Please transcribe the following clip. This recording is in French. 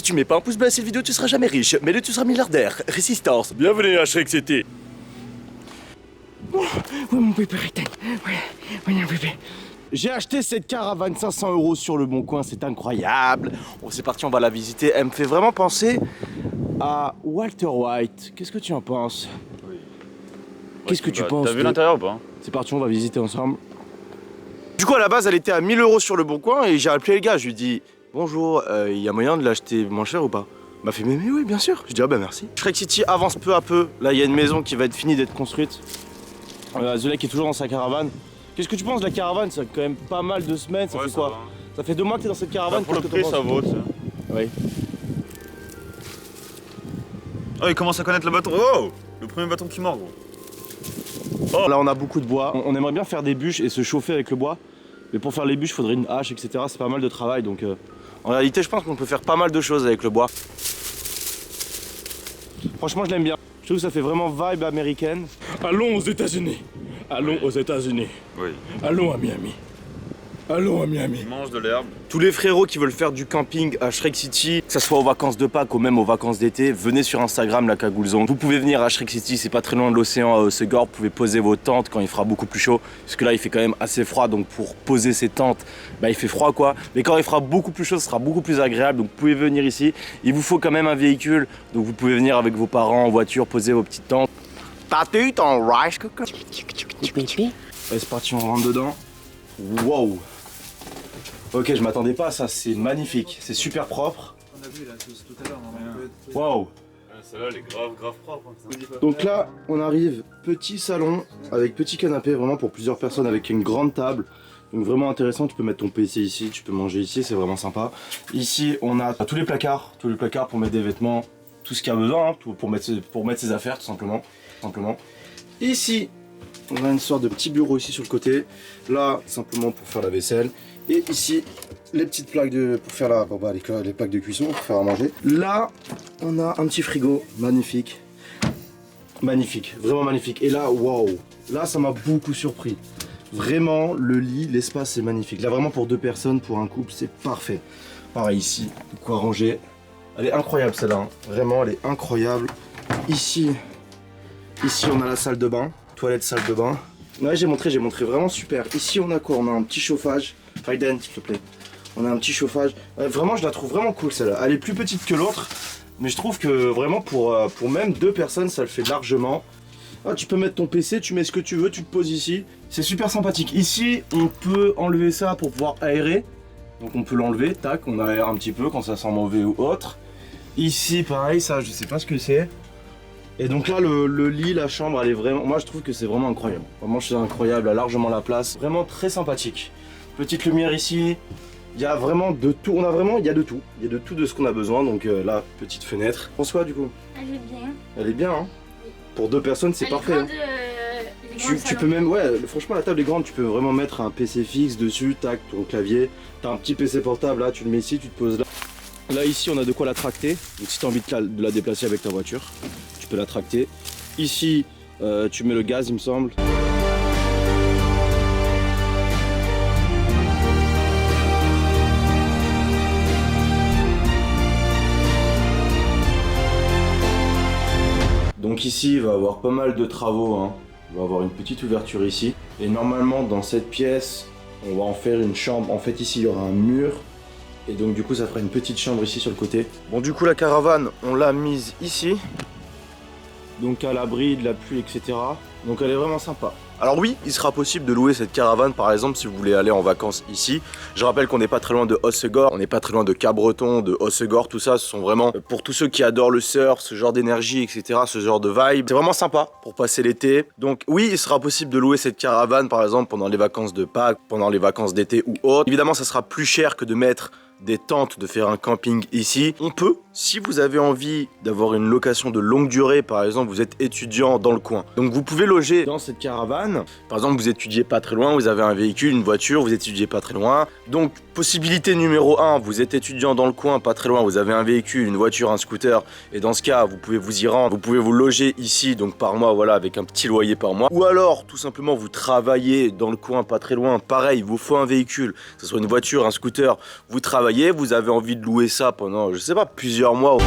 tu mets pas un pouce bleu à cette vidéo, tu seras jamais riche. Mais le tu seras milliardaire. Résistance. Bienvenue à Shrek City. Oui, mon bébé, oui, mon bébé. J'ai acheté cette caravane 500 € sur le Bon Coin, c'est incroyable. Bon, c'est parti, on va la visiter. Elle me fait vraiment penser à Walter White. Qu'est-ce que tu en penses? Oui. Qu'est-ce que tu penses? T'as vu l'intérieur ou pas? C'est parti, on va visiter ensemble. Du coup, à la base, elle était à 1000 € sur le Bon Coin et j'ai appelé le gars. Je lui ai dit bonjour, il y a moyen de l'acheter moins cher ou pas? Il m'a fait mais oui, bien sûr. Je dis ah bah merci. Shrek City avance peu à peu. Là, il y a une maison qui va être finie d'être construite. The Lake est toujours dans sa caravane. Qu'est-ce que tu penses de la caravane? Ça fait quand même pas mal de semaines. Ça fait quoi? Ça fait 2 mois que t'es dans cette caravane. Pour le prix, ça vaut, ça. Oui. Oh, il commence à connaître le bâton. Oh, le premier bâton qui mord, gros. Oh. Là, on a beaucoup de bois. On aimerait bien faire des bûches et se chauffer avec le bois. Mais pour faire les bûches, il faudrait une hache, etc. C'est pas mal de travail, donc... En réalité, je pense qu'on peut faire pas mal de choses avec le bois. Franchement, je l'aime bien. Je trouve que ça fait vraiment vibe américaine. Allons aux États-Unis. Allons aux États-Unis. Oui. Allons à Miami. Allons à Miami. Il mange de l'herbe. Tous les frérots qui veulent faire du camping à Shrek City, que ça soit aux vacances de Pâques ou même aux vacances d'été, venez sur Instagram, la Cagoulzone. Vous pouvez venir à Shrek City, c'est pas très loin de l'océan à Hossegor. Vous pouvez poser vos tentes quand il fera beaucoup plus chaud. Parce que là, il fait quand même assez froid, donc pour poser ses tentes, bah, il fait froid quoi. Mais quand il fera beaucoup plus chaud, ce sera beaucoup plus agréable. Donc vous pouvez venir ici. Il vous faut quand même un véhicule, donc vous pouvez venir avec vos parents en voiture, poser vos petites tentes. T'as-tu ton rice cooker? Allez, c'est parti, on rentre dedans. Wow. Ok, je m'attendais pas à ça, c'est magnifique, c'est super propre. On a vu là tout à l'heure. Waouh. Celle-là, elle est grave propre. Donc là, on arrive, petit salon avec petit canapé, vraiment pour plusieurs personnes avec une grande table. Donc vraiment intéressant, tu peux mettre ton PC ici, tu peux manger ici, c'est vraiment sympa. Ici, on a tous les placards pour mettre des vêtements, tout ce qu'il y a besoin, hein, pour mettre ses affaires tout simplement. Ici, on a une sorte de petit bureau ici sur le côté. Là, simplement pour faire la vaisselle. Et ici, les petites plaques pour faire les plaques de cuisson, pour faire à manger. Là, on a un petit frigo magnifique. Magnifique, vraiment magnifique. Et là, waouh, là, ça m'a beaucoup surpris. Vraiment, le lit, l'espace, c'est magnifique. Là, vraiment, pour 2 personnes, pour un couple, c'est parfait. Pareil ici, de quoi ranger. Elle est incroyable, celle-là. Hein. Vraiment, elle est incroyable. Ici, on a la salle de bain. Toilette, salle de bain. Ouais, j'ai montré vraiment super. Ici, on a quoi? On a un petit chauffage. Raiden, s'il te plaît. On a un petit chauffage. Vraiment, je la trouve vraiment cool, celle-là. Elle est plus petite que l'autre. Mais je trouve que vraiment, pour même 2 personnes, ça le fait largement. Ah, tu peux mettre ton PC, tu mets ce que tu veux, tu te poses ici. C'est super sympathique. Ici, on peut enlever ça pour pouvoir aérer. Donc on peut l'enlever, tac, on aère un petit peu quand ça sent mauvais ou autre. Ici, pareil, ça, je sais pas ce que c'est. Et donc là, le lit, la chambre, elle est vraiment... Moi, je trouve que c'est vraiment incroyable. Vraiment, c'est incroyable, elle a largement la place. Vraiment très sympathique. Petite lumière ici. Il y a vraiment de tout. Il y a de tout. Il y a de tout de ce qu'on a besoin. Donc là, petite fenêtre. François, du coup? Elle est bien. Elle est bien, hein? Oui. Pour 2 personnes, c'est parfait. Grande, Tu peux même... Ouais, franchement, la table est grande. Tu peux vraiment mettre un PC fixe dessus. Tac, ton clavier. T'as un petit PC portable, là, tu le mets ici, tu te poses là. Là, ici, on a de quoi la tracter. Donc si tu as envie de la déplacer avec ta voiture, tu peux la tracter. Ici, tu mets le gaz, il me semble. Donc ici, il va y avoir pas mal de travaux. Hein. Il va y avoir une petite ouverture ici. Et normalement, dans cette pièce, on va en faire une chambre. En fait, ici, il y aura un mur. Et donc du coup ça fera une petite chambre ici sur le côté. Bon, du coup la caravane, on l'a mise ici. Donc à l'abri de la pluie, etc. Donc elle est vraiment sympa. Alors oui, il sera possible de louer cette caravane par exemple si vous voulez aller en vacances ici. Je rappelle qu'on n'est pas très loin de Hossegor, on n'est pas très loin de Cabreton, de Hossegor, tout ça, ce sont vraiment pour tous ceux qui adorent le surf, ce genre d'énergie, etc., ce genre de vibe. C'est vraiment sympa pour passer l'été. Donc oui, il sera possible de louer cette caravane par exemple pendant les vacances de Pâques, pendant les vacances d'été ou autre. Évidemment, ça sera plus cher que de mettre des tentes, de faire un camping ici. On peut, si vous avez envie d'avoir une location de longue durée, par exemple vous êtes étudiant dans le coin, donc vous pouvez loger dans cette caravane. Par exemple vous étudiez pas très loin, vous avez un véhicule, une voiture, vous étudiez pas très loin, donc possibilité numéro 1, vous êtes étudiant dans le coin, pas très loin, vous avez un véhicule, une voiture, un scooter, et dans ce cas, vous pouvez vous y rendre, vous pouvez vous loger ici, donc par mois, voilà, avec un petit loyer par mois. Ou alors, tout simplement, vous travaillez dans le coin, pas très loin, pareil, il vous faut un véhicule, que ce soit une voiture, un scooter, vous travaillez, vous avez envie de louer ça pendant, je sais pas, plusieurs mois.